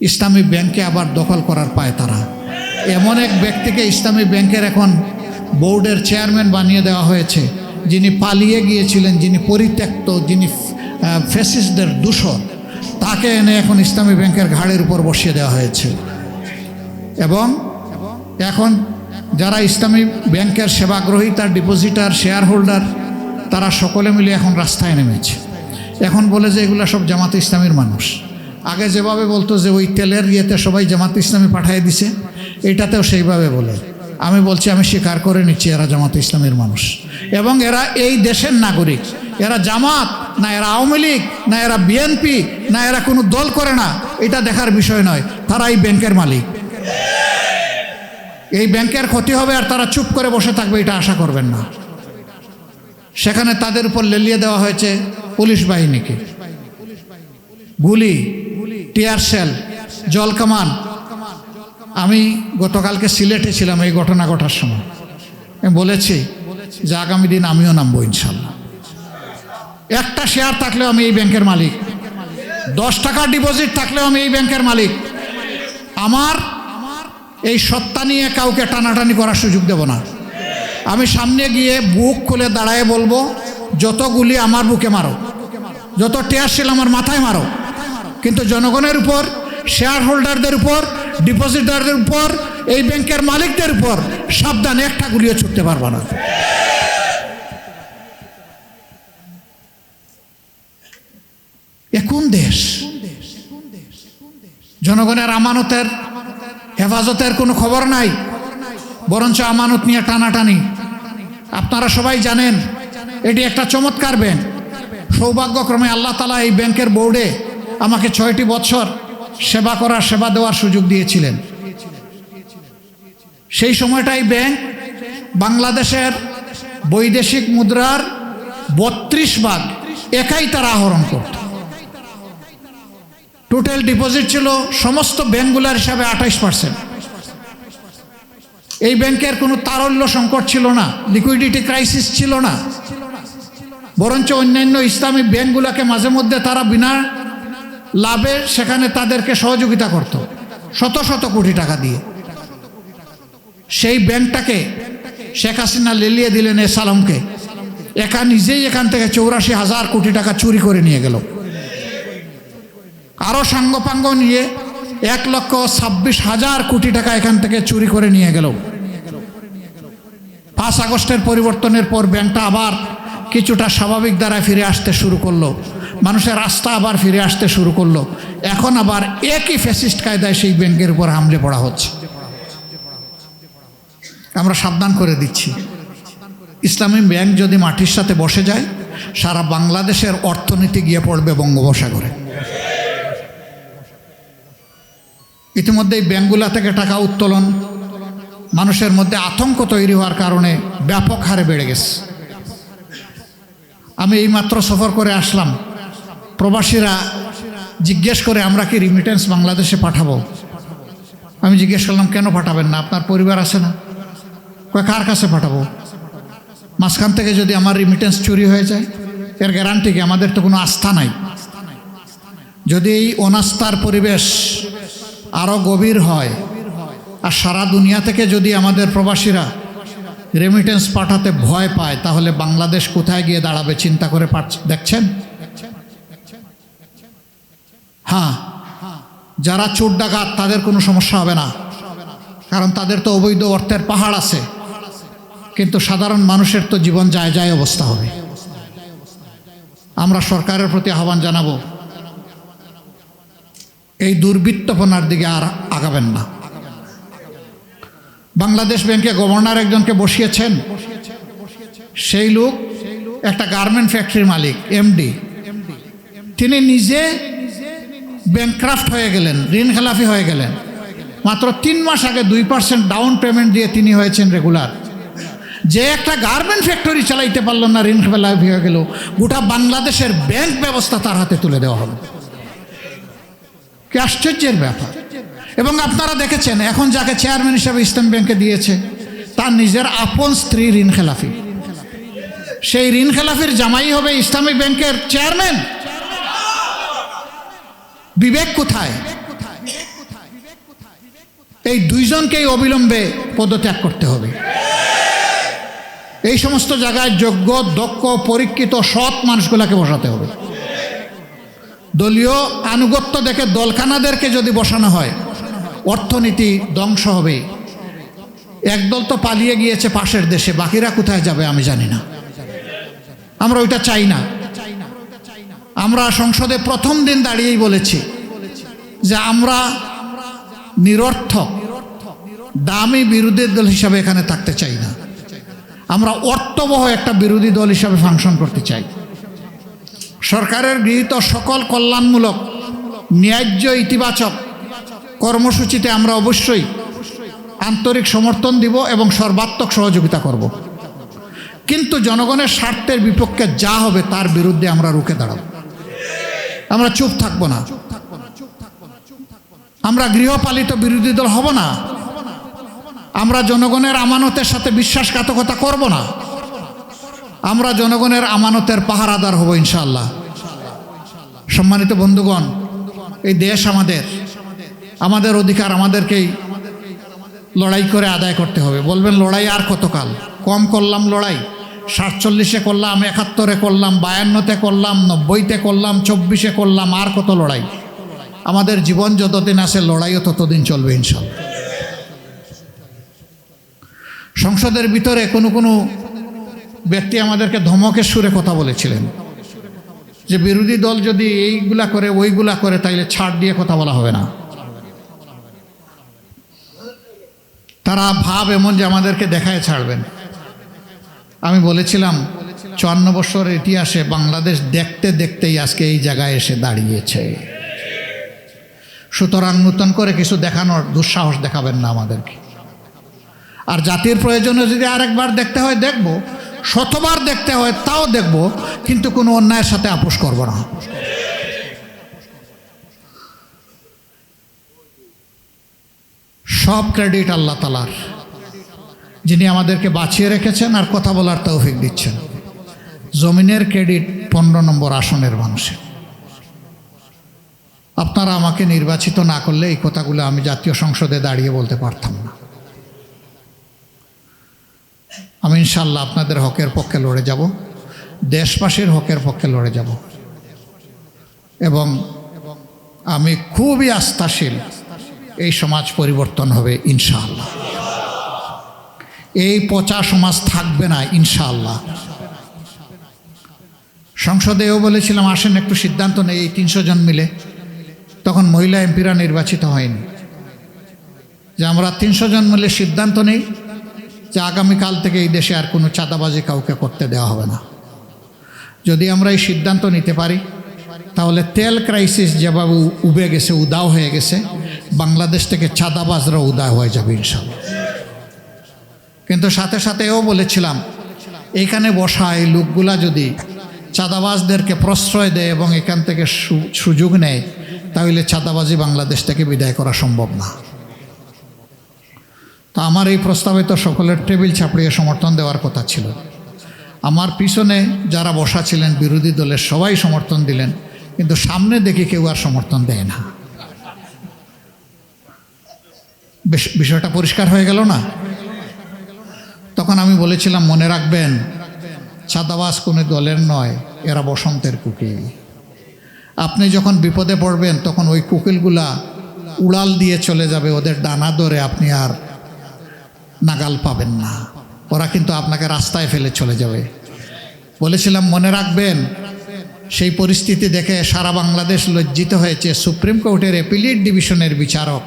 ইসলামী ব্যাংকে আবার দখল করার পায় তারা। এমন এক ব্যক্তিকে ইসলামী ব্যাংকের এখন বোর্ডের চেয়ারম্যান বানিয়ে দেওয়া হয়েছে, যিনি পালিয়ে গিয়েছিলেন, যিনি পরিত্যক্ত, যিনি ফ্যাসিস্টদের দূষর, তাকে এনে এখন ইসলামী ব্যাংকের ঘাড়ের উপর বসিয়ে দেওয়া হয়েছে। এবং এখন যারা ইসলামী ব্যাংকের সেবাগ্রহী, তার ডিপোজিটার, শেয়ার হোল্ডার, তারা সকলে মিলে এখন রাস্তায় নেমেছে। এখন বলে যে এগুলো সব জামাতে ইসলামীর মানুষ। আগে যেভাবে বলতো যে ওই তেলের ইয়েতে সবাই জামাতে ইসলামী পাঠিয়ে দিছে, এটাতেও সেইভাবে বলে। আমি বলছি, আমি স্বীকার করে নিচ্ছি এরা জামাতে ইসলামীর মানুষ, এবং এরা এই দেশের নাগরিক। এরা জামাত না, এরা আওয়ামী লীগ না, এরা বিএনপি না, এরা কোনো দল করে না, এটা দেখার বিষয় নয়। তারা এই ব্যাংকের মালিক। এই ব্যাংকের ক্ষতি হবে আর তারা চুপ করে বসে থাকবে, এটা আশা করবেন না। সেখানে তাদের উপর লেলিয়ে দেওয়া হয়েছে পুলিশ বাহিনীকে, গুলি, টিয়ার সেল, জলকামান। আমি গতকালকে সিলেটে ছিলাম এই ঘটনা ঘটার সময়। আমি বলেছি যে আগামী দিন আমিও নামবো ইনশাল্লাহ। একটা শেয়ার থাকলেও আমি এই ব্যাংকের মালিক, 10 টাকার ডিপোজিট থাকলেও আমি এই ব্যাংকের মালিক। আমার এই সত্তা নিয়ে কাউকে টানাটানি করার সুযোগ দেব না। আমি সামনে গিয়ে বুক খুলে দাঁড়ায় বলবো, যত গুলি আমার বুকে মারো, যত টিয়ার সেল আমার মাথায় মারো, কিন্তু জনগণের উপর, শেয়ার হোল্ডারদের উপর, ডিপোজিটারদের উপর, এই ব্যাংকের মালিকদের উপর সাবধান, একটা গুলিও ছুটতে পারবে না। এ কোন দেশ? জনগণের আমানতের হেফাজতের কোনো খবর নাই, বরঞ্চ আমানত নিয়ে টানাটানি। আপনারা সবাই জানেন এটি একটা চমৎকার ব্যাংক। সৌভাগ্যক্রমে আল্লাহ তাআলা এই ব্যাংকের বোর্ডে আমাকে 6টি বছর সেবা দেওয়ার সুযোগ দিয়েছিলেন। সেই সময়টাই ব্যাংক বাংলাদেশের বৈদেশিক মুদ্রার 32% একাই তারা আহরণ করত। টোটাল ডিপোজিট ছিল সমস্ত ব্যাংকগুলোর হিসাবে 28%। এই ব্যাংকের কোনো তারল্য সংকট ছিল না, লিকুইডিটি ক্রাইসিস ছিল না, বরঞ্চ অন্যান্য ইসলামী ব্যাংকগুলোকে মাঝে মধ্যে তারা বিনা লাভে সেখানে তাদেরকে সহযোগিতা করত, শত শত কোটি টাকা দিয়ে। সেই ব্যাংকটাকে শেখ হাসিনা লেলিয়ে দিলেন সালামকে, একা নিজেই এখান থেকে 84,000 কোটি টাকা চুরি করে নিয়ে গেল। আরও সাঙ্গপাঙ্গ নিয়ে 1,26,000 কোটি টাকা এখান থেকে চুরি করে নিয়ে গেল। 5 আগস্টের পরিবর্তনের পর ব্যাংকটা আবার কিছুটা স্বাভাবিক ধারায় ফিরে আসতে শুরু করলো, মানুষের আস্থা আবার ফিরে আসতে শুরু করলো। এখন আবার একই ফ্যাসিস্ট কায়দায় সেই ব্যাংকের উপর হামলে পড়া হচ্ছে। আমরা সাবধান করে দিচ্ছি, ইসলামী ব্যাংক যদি মাটির সাথে বসে যায়, সারা বাংলাদেশের অর্থনীতি গিয়ে পড়বে বঙ্গোপসাগরে। ইতিমধ্যে এই ব্যাংকগুলা থেকে টাকা উত্তোলন মানুষের মধ্যে আতঙ্ক তৈরি হওয়ার কারণে ব্যাপক হারে বেড়ে গেছে। আমি এইমাত্র সফর করে আসলাম, প্রবাসীরা জিজ্ঞেস করে আমরা কি রিমিটেন্স বাংলাদেশে পাঠাবো। আমি জিজ্ঞেস করলাম, কেন পাঠাবেন না? আপনার পরিবার আছে না? কার কাছে পাঠাবো? মাঝখান থেকে যদি আমার রিমিটেন্স চুরি হয়ে যায়, এর গ্যারান্টি কি? আমাদের তো কোনো আস্থা নাই। যদি এই অনাস্থার পরিবেশ আরও গভীর হয় আর সারা দুনিয়া থেকে যদি আমাদের প্রবাসীরা রেমিটেন্স পাঠাতে ভয় পায়, তাহলে বাংলাদেশ কোথায় গিয়ে দাঁড়াবে চিন্তা করে দেখছেন? হ্যাঁ, যারা চোর ডাকাত তাদের কোনো সমস্যা হবে না, কারণ তাদের তো অবৈধ অর্থের পাহাড় আছে, কিন্তু সাধারণ মানুষের তো জীবন যায় যায় অবস্থা হবে। আমরা সরকারের প্রতি আহ্বান জানাবো, এই দুর্বৃত্তপনার দিকে আর আগাবেন না। বাংলাদেশ ব্যাংকে গভর্নর একজনকে বসিয়েছেন, সেই লোক একটা গার্মেন্ট ফ্যাক্টরির মালিক, এমডি। তিনি নিজে ব্যাংক্রাফট হয়ে গেলেন, ঋণ খেলাফি হয়ে গেলেন। মাত্র 3 মাস আগে 2% ডাউন পেমেন্ট দিয়ে তিনি হয়েছেন রেগুলার। যে একটা গার্মেন্ট ফ্যাক্টরি চালাইতে পারল না, ঋণ খেলাফি হয়ে গেল, গোটা বাংলাদেশের ব্যাংক ব্যবস্থা তার হাতে তুলে দেওয়া হলো। কি আশ্চর্যের ব্যাপার! এবং আপনারা দেখেছেন, এখন যাকে চেয়ারম্যান হিসাবে ইসলাম ব্যাংকে দিয়েছে, তার নিজের আপন স্ত্রী ঋণ খেলাফি। সেই ঋণ খেলাফির জামাই হবে ইসলামী ব্যাংকের চেয়ারম্যান। বিবেক কোথায়? এই দুইজনকেই অবিলম্বে পদত্যাগ করতে হবে। এই সমস্ত জায়গায় যোগ্য, দক্ষ, পরীক্ষিত, সৎ মানুষগুলোকে বসাতে হবে। দলীয় আনুগত্য দেখে দলখানাদেরকে যদি বসানো হয়, অর্থনীতি ধ্বংস হবে। একদল তো পালিয়ে গিয়েছে পাশের দেশে, বাকিরা কোথায় যাবে আমি জানি না। আমরা ওইটা চাই না। আমরা সংসদে প্রথম দিন দাঁড়িয়েই বলেছি যে আমরা নিরর্থক দামি বিরোধী দল হিসাবে এখানে থাকতে চাই না। আমরা অর্থবহ একটা বিরোধী দল হিসাবে ফাংশন করতে চাই। সরকারের গৃহীত সকল কল্যাণমূলক, ন্যায্য, ইতিবাচক কর্মসূচিতে আমরা অবশ্যই আন্তরিক সমর্থন দিব এবং সর্বাত্মক সহযোগিতা করব। কিন্তু জনগণের স্বার্থের বিপক্ষে যা হবে তার বিরুদ্ধে আমরা রুখে দাঁড়াবো। আমরা চুপ থাকবো না। আমরা গৃহপালিত বিরোধী দল হব না। আমরা জনগণের আমানতের সাথে বিশ্বাসঘাতকতা করব না। আমরা জনগণের আমানতের পাহারাদার হব ইনশাআল্লাহ। সম্মানিত বন্ধুগণ, এই দেশ আমাদের অধিকার আমাদেরকেই লড়াই করে আদায় করতে হবে। বলবেন লড়াই আর কতকাল? কম করলাম লড়াই, 47-এ করলাম, 71-এ করলাম, 52-তে করলাম, 90-তে করলাম, 24-এ করলাম, আর কত লড়াই? আমাদের জীবন যতদিন আছে লড়াইও ততদিন চলবে ইনশাআল্লাহ। সংসদের ভিতরে কোনো ব্যক্তি আমাদেরকে ধমকের সুরে কথা বলেছিলেন যে বিরোধী দল যদি এইগুলা করে ওইগুলা করে তাইলে ছাড় দিয়ে কথা বলা হবে না। তারা ভাব এমন যে আমাদেরকে দেখায় ছাড়বেন। আমি বলেছিলাম 54 বছরের ইতিহাসে বাংলাদেশ দেখতে দেখতেই আজকে এই জায়গায় এসে দাঁড়িয়েছে। সুতরাং নতুন করে কিছু দেখানোর দুঃসাহস দেখাবেন না আমাদেরকে। আর জাতির প্রয়োজনে যদি আরেকবার দেখতে হয় দেখব, শতবার দেখতে হয় তাও দেখব, কিন্তু কোনো অন্যায়ের সাথে আপোষ করব না। সব ক্রেডিট আল্লাহ তাআলার, যিনি আমাদেরকে বাঁচিয়ে রেখেছেন আর কথা বলার তৌফিক দিচ্ছেন। জমিনের ক্রেডিট 15 নম্বর আসনের মানুষের। আপনারা আমাকে নির্বাচিত না করলে এই কথাগুলো আমি জাতীয় সংসদে দাঁড়িয়ে বলতে পারতাম না। আমি ইনশাআল্লাহ আপনাদের হকের পক্ষে লড়ে যাব, দেশবাসীর হকের পক্ষে লড়ে যাব এবং আমি খুবই আস্থাশীল এই সমাজ পরিবর্তন হবে ইনশাআল্লাহ। এই পচা সমাজ থাকবে না ইনশাআল্লাহ। সংসদেও বলেছিলাম আসেন একটু সিদ্ধান্ত নেই, এই 300 জন মিলে। তখন মহিলা এমপিরা নির্বাচিত হয়নি, যে আমরা 300 জন মিলে সিদ্ধান্ত নেই যে আগামীকাল থেকে এই দেশে আর কোনো চাঁদাবাজি কাউকে করতে দেওয়া হবে না। যদি আমরা এই সিদ্ধান্ত নিতে পারি তাহলে তেল ক্রাইসিস যেভাবে উবে গেছে, উদাও হয়ে গেছে, বাংলাদেশ থেকে চাঁদাবাজরা উদাও হয়ে যাবে ইনশাআল্লাহ। কিন্তু সাথে সাথে এও বলেছিলাম এইখানে বসা এই লোকগুলা যদি চাঁদাবাজদেরকে প্রশ্রয় দেয় এবং এখান থেকে সুযোগ নেয় তাহলে চাঁদাবাজি বাংলাদেশ থেকে বিদায় করা সম্ভব না। তো আমার এই প্রস্তাবে তো সকলের টেবিল চাপড়িয়ে সমর্থন দেওয়ার কথা ছিল। আমার পিছনে যারা বসা ছিলেন বিরোধী দলের সবাই সমর্থন দিলেন, কিন্তু সামনে দেখি কেউ আর সমর্থন দেয় না। বিষয়টা পরিষ্কার হয়ে গেল না? তখন আমি বলেছিলাম মনে রাখবেন চাঁদাবাজ কোনো দলের নয়, এরা বসন্তের কুকিল। আপনি যখন বিপদে পড়বেন তখন ওই কুকিলগুলা উড়াল দিয়ে চলে যাবে, ওদের ডানা ধরে আপনি আর নাগাল পাবেন না। ওরা কিন্তু আপনাকে রাস্তায় ফেলে চলে যাবে। বলেছিলাম মনে রাখবেন সেই পরিস্থিতি দেখে সারা বাংলাদেশ লজ্জিত হয়েছে। সুপ্রিম কোর্টের অ্যাপিলেট ডিভিশনের বিচারক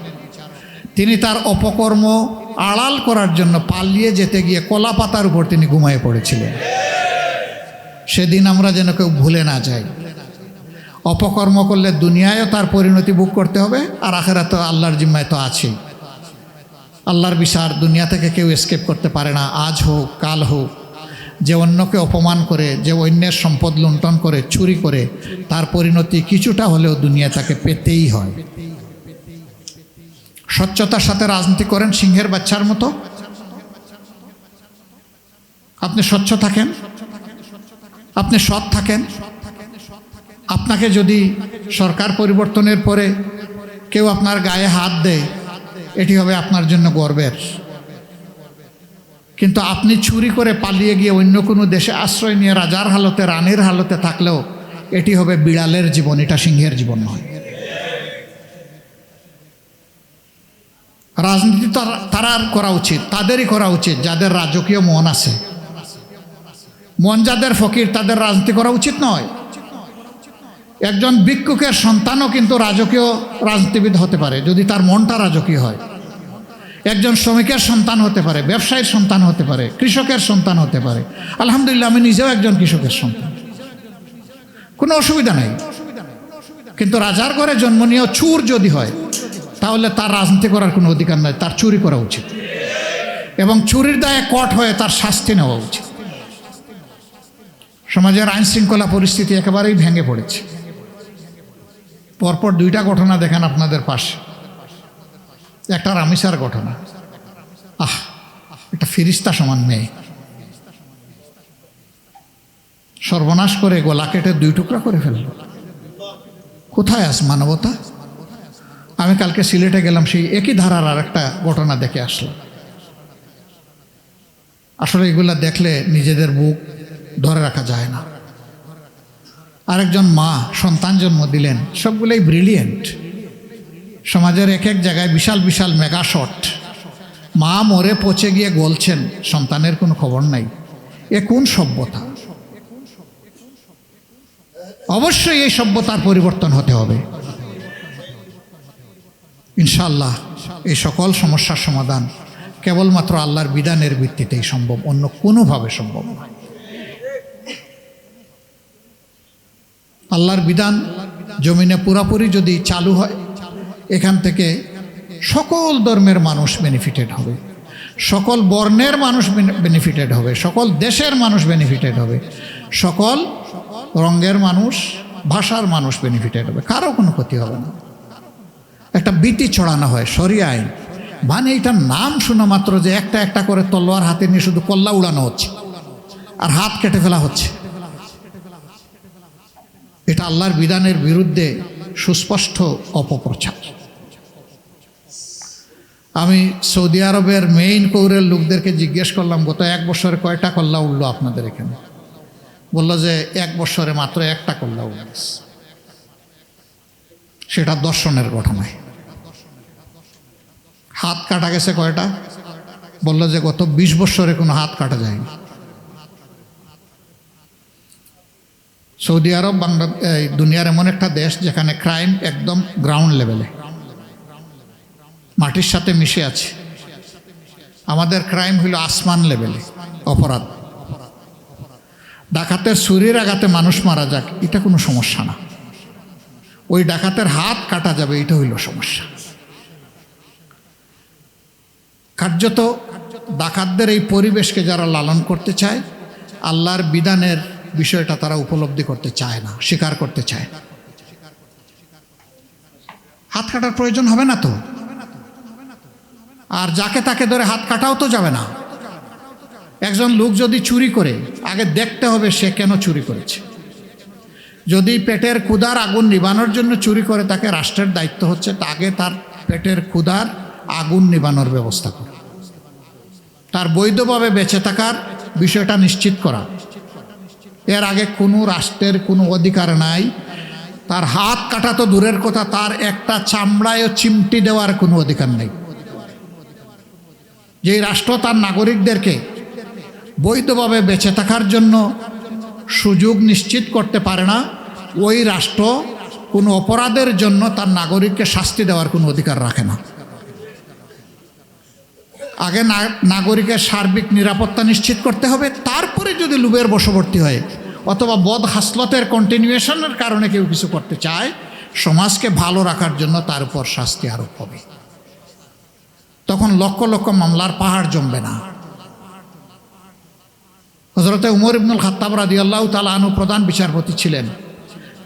তিনি তার অপকর্ম আড়াল করার জন্য পালিয়ে যেতে গিয়ে কলা পাতার উপর তিনি ঘুমিয়ে পড়েছিলেন। সেদিন আমরা যেন কেউ ভুলে না যাই। অপকর্ম করলে দুনিয়ায়ও তার পরিণতি ভোগ করতে হবে, আর আখিরাতে আল্লাহর জিম্মায় তো আছেই। আল্লাহর বিচার দুনিয়া থেকে কেউ এসকেপ করতে পারে না। আজ হোক কাল হোক, যে অন্যকে অপমান করে, যে অন্যের সম্পদ লুণ্ঠন করে, চুরি করে, তার পরিণতি কিছুটা হলেও দুনিয়া তাকে পেতেই হয়। স্বচ্ছতার সাথে রাজনীতি করেন সিংহের বাচ্চার মতো। আপনি স্বচ্ছ থাকেন, আপনি সৎ থাকেন। আপনাকে যদি সরকার পরিবর্তনের পরে কেউ আপনার গায়ে হাত দেয়, এটি হবে আপনার জন্য গর্বের। কিন্তু আপনি চুরি করে পালিয়ে গিয়ে অন্য কোনো দেশে আশ্রয় নিয়ে রাজার হালতে, রানীর হালতে থাকলেও এটি হবে বিড়ালের জীবন, এটা সিংহের জীবন নয়। রাজনীতি তার করা উচিত, তাদেরই করা উচিত যাদের রাজকীয় মন আছে। মন যাদের ফকির তাদের রাজনীতি করা উচিত নয়। একজন ভিক্ষুকের সন্তানও কিন্তু রাজকীয় রাজনীতিবিদ হতে পারে যদি তার মনটা রাজকীয় হয়। একজন শ্রমিকের সন্তান হতে পারে, ব্যবসায়ীর সন্তান হতে পারে, কৃষকের সন্তান হতে পারে। আলহামদুলিল্লাহ, আমি নিজেও একজন কৃষকের সন্তান, কোনো অসুবিধা নেই। কিন্তু রাজার ঘরে জন্ম নিয়েও চুর যদি হয় তাহলে তার রাজনীতি করার কোনো অধিকার নাই, তার চুরি করা উচিত এবং চুরির দায়ে কট হয়ে তার শাস্তি নেওয়া উচিত। সমাজের আইন শৃঙ্খলা পরিস্থিতি একেবারেই ভেঙে পড়েছে। পরপর দুইটা ঘটনা দেখেন আপনাদের পাশে। একটা রামিসার ঘটনা, একটা ফিরিস্তা সমান মেয়ে সর্বনাশ করে গলা কেটে 2 টুকরা করে ফেলল। কোথায় আস মানবতা? আমি কালকে সিলেটে গেলাম, সেই একই ধারার আর একটা ঘটনা দেখে আসলাম। আসলে এগুলা দেখলে নিজেদের বুক ধরে রাখা যায় না। আরেকজন মা সন্তান জন্ম দিলেন, সবগুলোই ব্রিলিয়েন্ট। সমাজের এক এক জায়গায় বিশাল বিশাল মেগা শট। মা মরে পচে গিয়ে গলছেন, সন্তানের কোনো খবর নাই। এ কোন সভ্যতা? অবশ্যই এই সভ্যতার পরিবর্তন হতে হবে ইনশাআল্লাহ। এই সকল সমস্যার সমাধান কেবলমাত্র আল্লাহর বিধানের ভিত্তিতেই সম্ভব, অন্য কোনোভাবে সম্ভব নয়। আল্লাহর বিধান জমিনে পুরাপুরি যদি চালু হয়, এখান থেকে সকল ধর্মের মানুষ বেনিফিটেড হবে, সকল বর্ণের মানুষ বেনিফিটেড হবে, সকল দেশের মানুষ বেনিফিটেড হবে, সকল রঙের মানুষ, ভাষার মানুষ বেনিফিটেড হবে, কারো কোনো ক্ষতি হবে না। একটা ভীতি ছড়ানো হয় শরিয়া আইন, মানে এটার নাম শোনা মাত্র যে একটা একটা করে তলোয়ার হাতে নিয়ে শুধু কল্লা উড়ানো হচ্ছে আর হাত কেটে ফেলা হচ্ছে। এটা আল্লাহর বিধানের বিরুদ্ধে সুস্পষ্ট অপপ্রচার। আমি সৌদি আরবের মেইন কৌরের লোকদেরকে জিজ্ঞেস করলাম, গত 1 বছরে কয়টা কল্লা উঠলো আপনাদের এখানে? বলল যে 1 বছরে মাত্র 1টা কল্লা উঠল, সেটা দর্শনের ঘটনায়। হাত কাটা গেছে কয়টা? বলল যে গত 20 বছরে কোনো হাত কাটা যায়নি। সৌদি আরব দুনিয়ার এমন একটা দেশ যেখানে ক্রাইম একদম গ্রাউন্ড লেভেলে, মাটির সাথে মিশে আছে। আমাদের ক্রাইম হইল আসমান লেভেলে অপরাধ। ডাকাতের ছুরির আঘাতে মানুষ মারা যাক, এটা কোনো সমস্যা না। ওই ডাকাতের হাত কাটা যাবে, এটা হইল সমস্যা। কার্যত ডাকাতদের এই পরিবেশকে যারা লালন করতে চায়, আল্লাহর বিধানের বিষয়টা তারা উপলব্ধি করতে চায় না, স্বীকার করতে চায়। হাত কাটার প্রয়োজন হবে না তো, আর যাকে তাকে ধরে হাত কাটাও তো যাবে না। একজন লোক যদি চুরি করে, আগে দেখতে হবে সে কেন চুরি করেছে। যদি পেটের ক্ষুধার আগুন নিবানোর জন্য চুরি করে, তাকে রাষ্ট্রের দায়িত্ব হচ্ছে আগে তার পেটের ক্ষুধার আগুন নিবানোর ব্যবস্থা করা, তার বৈধভাবে বেঁচে থাকার বিষয়টা নিশ্চিত করা। এর আগে কোনো রাষ্ট্রের কোনো অধিকার নাই তার হাত কাটা তো দূরের কথা, তার একটা চামড়ায়ও চিমটি দেওয়ার কোনো অধিকার নেই। যেই রাষ্ট্র তার নাগরিকদেরকে বৈধভাবে বেঁচে থাকার জন্য সুযোগ নিশ্চিত করতে পারে না, ওই রাষ্ট্র কোনো অপরাধের জন্য তার নাগরিককে শাস্তি দেওয়ার কোনো অধিকার রাখে না। আগে নাগরিকের সার্বিক নিরাপত্তা নিশ্চিত করতে হবে, তারপরে যদি লোভের বশবর্তী হয় অথবা বদ হাসলতের কন্টিনিউশনের কারণে কেউ কিছু করতে চায়, সমাজকে ভালো রাখার জন্য তার উপর শাস্তি আরোপ হবে। তখন লক্ষ লক্ষ মামলার পাহাড় জমবে না। হযরতে উমর ইবনুল খাত্তাব রাদিয়াল্লাহু তাআলা আনহু প্রধান বিচারপতি ছিলেন।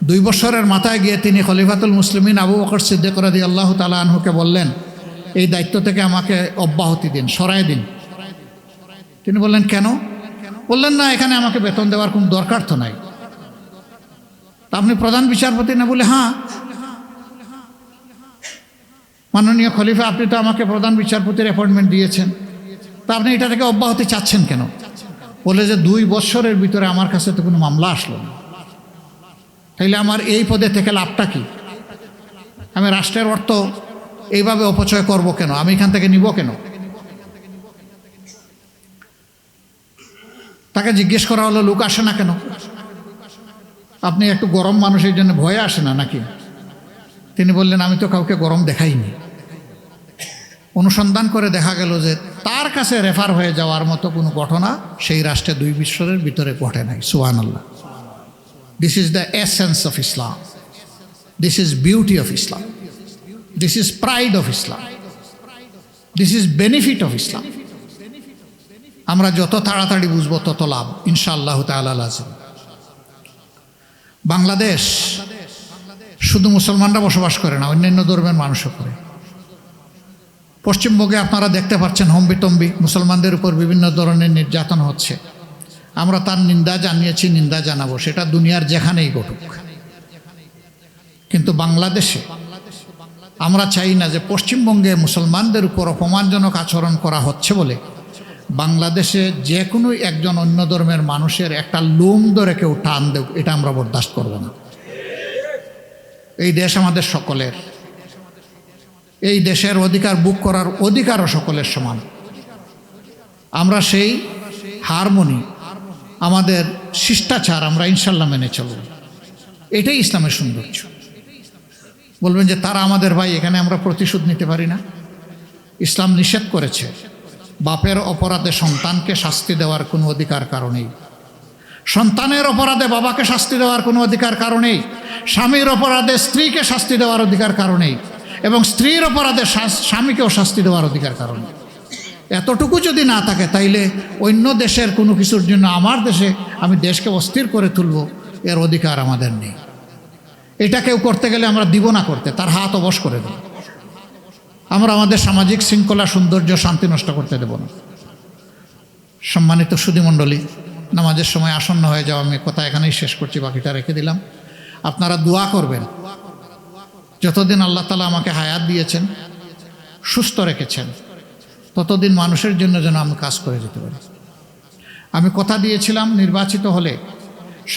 2 বছরের মাথায় গিয়ে তিনি খলিফাতুল মুসলিমিন আবু বকর সিদ্দিক রাদিয়াল্লাহু তাআলা আনহুকে বললেন, এই দায়িত্ব থেকে আমাকে অব্যাহতি দিন, সরায় দিন। তিনি বললেন, কেন? বললেন, না, এখানে আমাকে বেতন দেওয়ার কোনো দরকার তো নাই। আপনি প্রধান বিচারপতি না? বলে, হ্যাঁ। মাননীয় খলিফা, আপনি তো আমাকে প্রধান বিচারপতির অ্যাপয়েন্টমেন্ট দিয়েছেন, তা আপনি এটা থেকে অব্যাহতি চাচ্ছেন কেন? বলে যে 2 বছরের ভিতরে আমার কাছে তো কোনো মামলা আসলো না, তাইলে আমার এই পদে থেকে লাভটা কি? আমি রাষ্ট্রের অর্থ এইভাবে অপচয় করব কেন? আমি এখান থেকে নিব কেন? তাকে জিজ্ঞেস করা হলো, লোক আসে না কেন? আপনি একটু গরম মানুষের জন্য ভয়ে আসে না নাকি? তিনি বললেন, আমি তো কাউকে গরম দেখাইনি। অনুসন্ধান করে দেখা গেল যে তার কাছে রেফার হয়ে যাওয়ার মতো কোনো ঘটনা সেই রাষ্ট্রে 2 বছরের ভিতরে ঘটে নাই। সুবহানাল্লাহ। This is the essence of Islam, this is beauty of Islam, this is pride of Islam, this is benefit of Islam. আমরা যত তাড়াতাড়ি বুঝবো তত লাভ ইনশাআল্লাহ তাআলা লাজিম। বাংলাদেশ শুধু মুসলমানরা বসবাস করে না, অন্যান্য ধর্মের মানুষও করে। পশ্চিমবঙ্গে আপনারা দেখতে পাচ্ছেন হম্বিতম্বি মুসলমানদের উপর বিভিন্ন ধরনের নির্যাতন হচ্ছে। আমরা তার নিন্দা জানিয়েছি, নিন্দা জানাবো, সেটা দুনিয়ার যেখানেই ঘটুক। কিন্তু বাংলাদেশে আমরা চাই না যে পশ্চিমবঙ্গে মুসলমানদের উপর অপমানজনক আচরণ করা হচ্ছে বলে বাংলাদেশে যে কোনো একজন অন্য ধর্মের মানুষের একটা লোম ধরে কেউ টান দেব, এটা আমরা বরদাস্ত করব না। এই দেশ আমাদের সকলের, এই দেশের অধিকার বুক করার অধিকারও সকলের সমান। আমরা সেই হারমোনি, আমাদের শিষ্টাচার আমরা ইনশাল্লাহ মেনে চলব। এটাই ইসলামের সৌন্দর্য। বলবেন যে তারা আমাদের ভাই, এখানে আমরা প্রতিশোধ নিতে পারি না। ইসলাম নিষেধ করেছে বাপের অপরাধে সন্তানকে শাস্তি দেওয়ার কোনো অধিকার কারণেই, সন্তানের অপরাধে বাবাকে শাস্তি দেওয়ার কোনো অধিকার কারণেই, স্বামীর অপরাধে স্ত্রীকে শাস্তি দেওয়ার অধিকার কারণেই, এবং স্ত্রীর অপরাধে স্বামীকেও শাস্তি দেওয়ার অধিকার কারণে। এতটুকু যদি না থাকে তাইলে অন্য দেশের কোনো কিছুর জন্য আমার দেশে আমি দেশকে অস্থির করে তুলব, এর অধিকার আমাদের নেই। এটা কেউ করতে গেলে আমরা দিব না করতে, তার হাত অবশ করে দেব। আমরা আমাদের সামাজিক শৃঙ্খলা, সৌন্দর্য, শান্তি নষ্ট করতে দেব না। সম্মানিত সুধীমণ্ডলী, নামাজের সময় আসন্ন হয়ে যাওয়া, আমি কথা এখানেই শেষ করছি, বাকিটা রেখে দিলাম। আপনারা দোয়া করবেন, যতদিন আল্লাহ তাআলা আমাকে হায়াত দিয়েছেন, সুস্থ রেখেছেন, ততদিন মানুষের জন্য যেন আমি কাজ করে যেতে পারি। আমি কথা দিয়েছিলাম নির্বাচিত হলে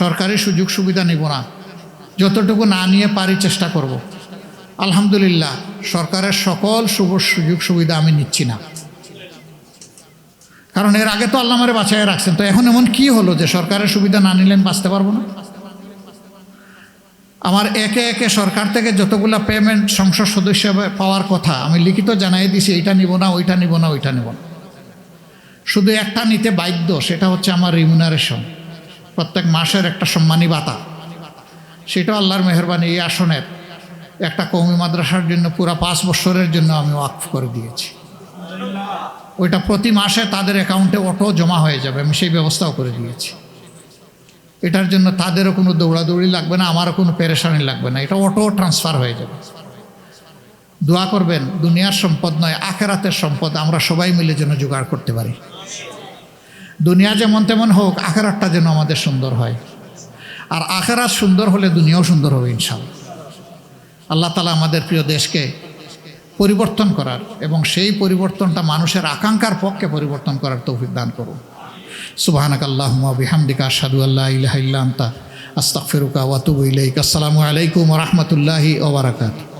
সরকারি সুযোগ সুবিধা নিব না, যতটুকু না নিয়ে পারি চেষ্টা করব। আলহামদুলিল্লাহ, সরকারের সকল সুযোগ সুবিধা আমি নিচ্ছি না, কারণ এর আগে তো আল্লাহ আমারে বাঁচাইয়া রাখছেন। তো এখন এমন কি হলো যে সরকারের সুবিধা না নিলে আমি বাঁচতে পারবো না? আমার একে একে সরকার থেকে যতগুলো পেমেন্ট সংসদ সদস্য পাওয়ার কথা আমি লিখিত জানাই দিছি, এইটা নিব না, ওইটা নিব না, ওইটা নিব না। শুধু একটা নিতে বাধ্য, সেটা হচ্ছে আমার রিমুনারেশন, প্রত্যেক মাসের একটা সম্মানী ভাতা। সেটা আল্লাহর মেহেরবানি এই আসনের একটা কওমি মাদ্রাসার জন্য পুরা 5 বছরের জন্য আমি ওয়াকফ করে দিয়েছি। ওইটা প্রতি মাসে তাদের অ্যাকাউন্টে অটো জমা হয়ে যাবে, আমি সেই ব্যবস্থাও করে দিয়েছি। এটার জন্য তাদেরও কোনো দৌড়াদৌড়ি লাগবে না, আমারও কোনো পেরেশানি লাগবে না, এটা অটো ট্রান্সফার হয়ে যাবে। দোয়া করবেন, দুনিয়ার সম্পদ নয়, আখেরাতের সম্পদ আমরা সবাই মিলে যেন জোগাড় করতে পারি। দুনিয়া যেমন তেমন হোক, আখেরাতটা যেন আমাদের সুন্দর হয়। আর আখেরাত সুন্দর হলে দুনিয়াও সুন্দর হবে ইনশাআল্লাহ। আল্লাহ তাআলা আমাদের প্রিয় দেশকে পরিবর্তন করার এবং সেই পরিবর্তনটা মানুষের আকাঙ্ক্ষার পক্ষে পরিবর্তন করার তৌফিক দান করুন। সুবহানাকাল্লাহুম্মা ওয়া বিহামদিকা আশহাদু আল্লা ইলাহা ইল্লা আনতা আস্তাগফিরুকা ওয়া আতুবু ইলাইক। আসসালামু আলাইকুম ওয়া রাহমাতুল্লাহি ওয়া বারাকাতুহু।